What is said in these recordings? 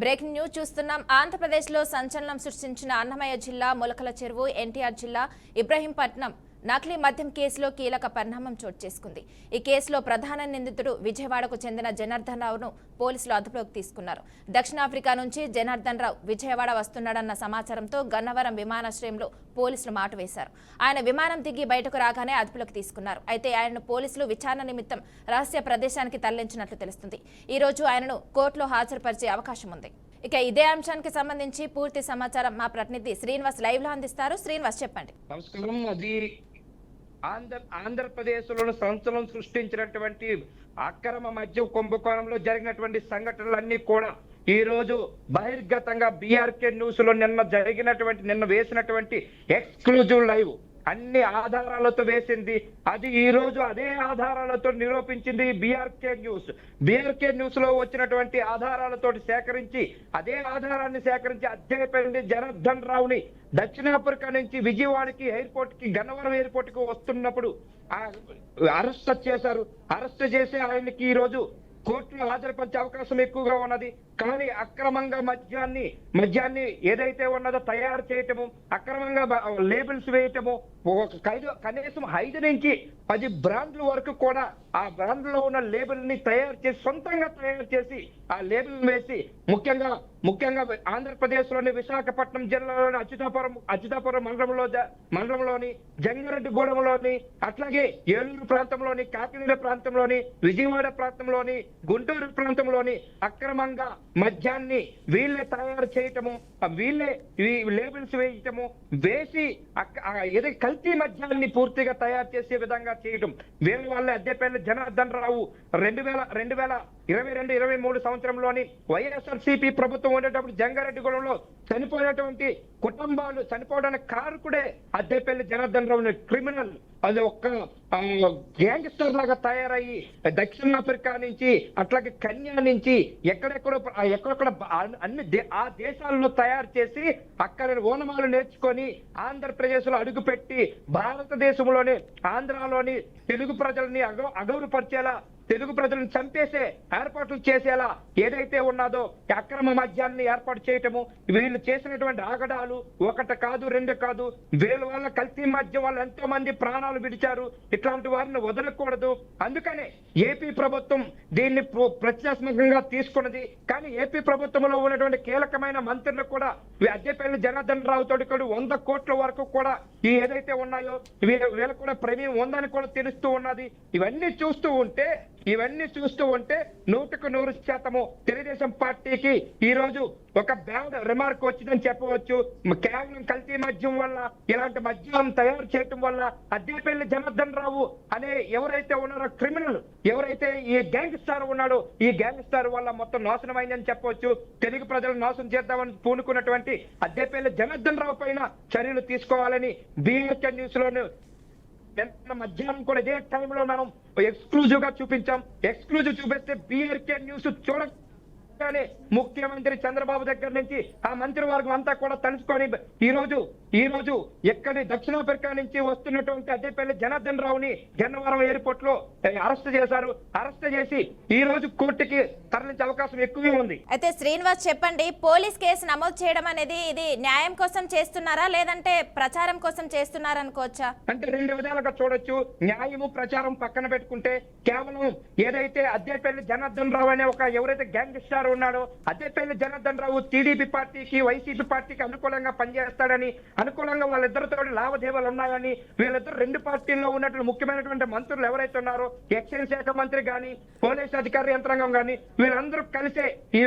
Breaking news చూస్తున్నాం. ఆంధ్రప్రదేశ్లో సంచలనం సృష్టించిన అన్నమయ్య జిల్లా మొలకల చెరువు, ఎన్టీఆర్ జిల్లా ఇబ్రహీంపట్నం నకిలీ మద్యం కేసులో కీలక పరిణామం చోటు చేసుకుంది. ఈ కేసులో ప్రధాన నిందితుడు విజయవాడకు చెందిన జనార్దన్ రావును పోలీసులు అదుపులోకి తీసుకున్నారు. దక్షిణాఫ్రికా నుంచి జనార్దన్ రావు విజయవాడ వస్తున్నాడన్న సమాచారంతో గన్నవరం విమానాశ్రయంలో పోలీసులు మాటు వేశారు. ఆయన విమానం దిగి బయటకు రాగానే అదుపులోకి తీసుకున్నారు. అయితే ఆయనను పోలీసులు విచారణ నిమిత్తం రహస్య ప్రదేశానికి తరలించినట్లు తెలుస్తుంది. ఈ రోజు ఆయనను కోర్టులో హాజరుపరిచే అవకాశం ఉంది. ఇక ఇదే అంశానికి సంబంధించి పూర్తి సమాచారం మా ప్రతినిధి శ్రీనివాస్ లైవ్ లో అందిస్తారు. శ్రీనివాస్, చెప్పండి. నమస్కారం. అది ఆంధ్రప్రదేశ్లో సంచలనం సృష్టించినటువంటి అక్రమ మద్యం కుంభకోణంలో జరిగినటువంటి సంఘటనలన్నీ కూడా ఈ రోజు బహిర్గతంగా బీఆర్కే న్యూస్ లో నిన్న వేసినటువంటి ఎక్స్క్లూజివ్ లైవ్ అన్ని ఆధారాలతో వేసింది. అది ఈ రోజు అదే ఆధారాలతో నిరూపించింది బీఆర్కే న్యూస్ లో వచ్చినటువంటి ఆధారాలతో సేకరించి అదే ఆధారాన్ని సేకరించి అద్దెపల్లి జనార్దన్ రావుని దక్షిణాఫ్రికా నుంచి విజయవాడకి గన్నవరం ఎయిర్పోర్ట్ కి వస్తున్నప్పుడు అరెస్ట్ చేశారు. అరెస్ట్ చేసి ఆయనకి ఈ రోజు కోర్టులో హాజరుపరిచే అవకాశం ఎక్కువగా ఉన్నది. కానీ అక్రమంగా మద్యాన్ని ఏదైతే ఉన్నదో తయారు చేయటము, అక్రమంగా లేబుల్స్ వేయటము, కనీసం 5 నుంచి 10 బ్రాండ్ల వరకు కూడా ఆ బ్రాండ్ లో ఉన్న లేబుల్ ని సొంతంగా తయారు చేసి ఆ లేబుల్ వేసి ముఖ్యంగా ఆంధ్రప్రదేశ్ లోని విశాఖపట్నం జిల్లాలోని అచ్యుతాపురం మండలంలోని జంగారెడ్డిగూడెంలోని, అట్లాగే ఏలూరు ప్రాంతంలోని, కాకినాడ ప్రాంతంలోని, విజయవాడ ప్రాంతంలోని, గుంటూరు ప్రాంతంలోని అక్రమంగా మద్యాన్ని వీళ్ళే తయారు చేయటము, వీళ్ళే లేబుల్స్ వేయటము, వేసి ఏదో కల్తీ మద్యాన్ని పూర్తిగా తయారు చేసే విధంగా చేయటం. వీళ్ళ వల్ల అద్దెపల్లి జనార్దన్ రావు 2022-23 సంవత్సరంలోని వైఎస్ఆర్సీపీ ప్రభుత్వం ఉండేటప్పుడు జంగారెడ్డిగూడెంలో చనిపోవడానికి కారకుడే అద్దెపల్లి జనార్దన్ రావు. క్రిమినల్, అది ఒక్క గ్యాంగ్స్టర్ లాగా తయారయ్యి దక్షిణాఫ్రికా నుంచి, అట్లాగే కన్యా నుంచి ఎక్కడెక్కడ అన్ని ఆ దేశాల్లో తయారు చేసి అక్కడ ఓనమాలు నేర్చుకొని ఆంధ్రప్రదేశ్ లో అడుగుపెట్టి భారతదేశంలోని ఆంధ్రాలోని తెలుగు ప్రజల్ని అగౌరవపరిచేలా, తెలుగు ప్రజలను చంపేసే ఏర్పాట్లు చేసేలా ఏదైతే ఉన్నదో అక్రమ మద్యాన్ని ఏర్పాటు చేయటము, వీళ్ళు చేసినటువంటి ఆగడాలు 1 కాదు 2 కాదు, వీళ్ళ వల్ల కల్తీ మద్యం వల్ల ఎంతో మంది ప్రాణాలు విడిచారు. ఇట్లాంటి వారిని వదలకూడదు. అందుకనే ఏపీ ప్రభుత్వం దీన్ని ప్రత్యాత్మకంగా తీసుకున్నది. కానీ ఏపీ ప్రభుత్వంలో ఉన్నటువంటి కీలకమైన మంత్రులు కూడా అద్దెపల్లి జనార్దన్ రావు తోటి 100 కోట్ల వరకు కూడా ఈ ఏదైతే ఉన్నాయో వీళ్ళ కూడా ప్రమేయం ఉందని కూడా తెలుస్తూ ఉన్నది. ఇవన్నీ చూస్తూ ఉంటే 100% తెలుగుదేశం పార్టీకి ఈ రోజు ఒక బ్యాడ్ రిమార్క్ వచ్చిందని చెప్పవచ్చు. కేవలం కల్తీ మద్యం వల్ల, ఇలాంటి మద్యం తయారు చేయటం వల్ల అద్దెపల్లి జనార్దన్ రావు అనే ఎవరైతే ఉన్నారో క్రిమినల్, ఎవరైతే ఈ గ్యాంగ్స్టార్ ఉన్నాడో ఈ గ్యాంగ్స్టార్ వల్ల మొత్తం నాశనం అయిందని చెప్పవచ్చు. తెలుగు ప్రజలను నాశనం చేద్దామని పూనుకున్నటువంటి అద్దెపల్లి జనార్దన్ రావు పైన చర్యలు తీసుకోవాలని బీఆర్కే న్యూస్ లోను మధ్యాహ్నం కూడా ఇదే టైంలో మనం ఎక్స్క్లూజివ్ గా చూపించాం. ఎక్స్క్లూజివ్ చూపిస్తే బీఆర్కే న్యూస్ చూడగానే ముఖ్యమంత్రి చంద్రబాబు దగ్గర నుంచి ఆ మంత్రివర్గం అంతా కూడా తలుచుకొని ఈ రోజు ఎక్కడి దక్షిణాఫ్రికా నుంచి వస్తున్నటువంటి అద్దెపల్లి జనార్దన్ రావుని గన్నవరం ఎయిర్పోర్ట్ లో అరెస్ట్ చేశారు. అరెస్ట్ చేసి ఈ రోజు కోర్టుకి తరలించే అవకాశం ఎక్కువగా ఉంది. అయితే శ్రీనివాస్, చెప్పండి, పోలీస్ కేసు నమోదు చేయడం అనేది ఇది న్యాయం కోసం చేస్తున్నారా, లేదంటే ప్రచారం కోసం చేస్తున్నారా అనుకోవచ్చా? అంటే 2 విధాలుగా చూడొచ్చు. న్యాయము ప్రచారం పక్కన పెట్టుకుంటే కేవలం ఏదైతే అద్దెపల్లి జనార్దన్ రావు అనే ఎవరైతే గ్యాంగ్స్టార్ ఉన్నాడో, అద్దెపల్లి జనార్దన్ రావు టీడీపీ పార్టీకి, వైసీపీ పార్టీకి అనుకూలంగా పనిచేస్తాడని, అనుకూలంగా వాళ్ళిద్దరితో లావాదేవీలు ఉన్నాయని, వీళ్ళిద్దరు 2 పార్టీల్లో ఉన్నటువంటి ముఖ్యమైనటువంటి మంత్రులు ఎవరైతే ఉన్నారో, ఎక్సైజ్ శాఖ మంత్రి గాని, పోలీస్ అధికార యంత్రాంగం గాని, వీళ్ళందరూ కలిసే ఈ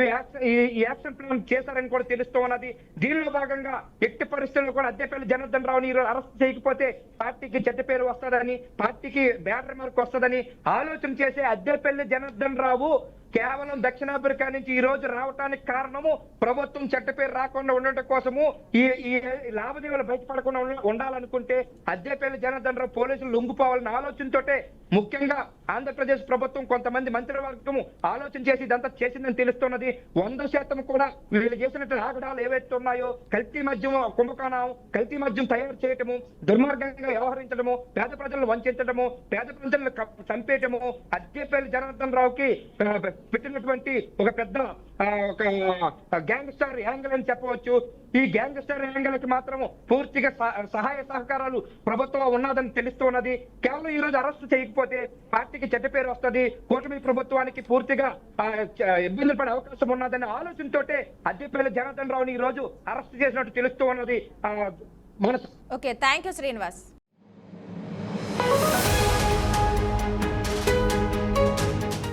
యాక్షన్ ప్లాన్ చేశారని కూడా తెలుస్తూ ఉన్నది. దీనిలో భాగంగా ఎట్టి పరిస్థితుల్లో కూడా అద్దెపల్లి జనార్దన్ రావుని ఈరోజు అరెస్ట్ చేయకపోతే పార్టీకి చెడ్డ పేరు వస్తుందని, పార్టీకి బ్యాడ్ రిమార్క్ వస్తుందని ఆలోచన చేసే అద్దెపల్లి జనార్దన్ రావు కేవలం దక్షిణాఫ్రికా నుంచి ఈ రోజు రావటానికి కారణము ప్రభుత్వం చెడ్డ పేరు రాకుండా ఉండటం కోసము, ఈ లావాదేవీలు బయటపడకుండా ఉండాలనుకుంటే అద్దెపల్లి జనార్దన్ రావు పోలీసులు లొంగిపోవాలన్న ఆలోచనతోటే ముఖ్యంగా ఆంధ్రప్రదేశ్ ప్రభుత్వం కొంతమంది మంత్రివర్గము ఆలోచన చేసి ఇదంతా చేసిందని తెలుస్తున్నది. 100% కూడా వీళ్ళు చేసినట్టు ఆగడాలు ఏవైతే ఉన్నాయో, కల్తీ మద్యం కుంభకోణం, కల్తీ మద్యం తయారు చేయటము, దుర్మార్గంగా వ్యవహరించడము, పేద ప్రజలను వంచడము, పేద ప్రజలను చంపేయటము, అద్దెపల్లి జనార్దన్ రావుకి పెట్టినటువంటి ఒక పెద్ద ఒక గ్యాంగ్స్టర్ యాంగిల్ అని చెప్పవచ్చు. ఈ గ్యాంగ్స్టర్ యాంగిల్ కి మాత్రం పూర్తిగా సహాయ సహకారాలు ప్రభుత్వం ఉన్నదని తెలుస్తూ ఉన్నది. కేవలం ఈ రోజు అరెస్ట్ చేయకపోతే పార్టీకి చెడ్డ పేరు వస్తుంది, కూటమి ప్రభుత్వానికి పూర్తిగా ఇబ్బందులు పడే అవకాశం ఉన్నదనే ఆలోచనతోటే అద్దెపల్లి జనార్దన్ రావుని ఈ రోజు అరెస్ట్ చేసినట్టు తెలుస్తూ ఉన్నది. Okay, thank you Srinivas.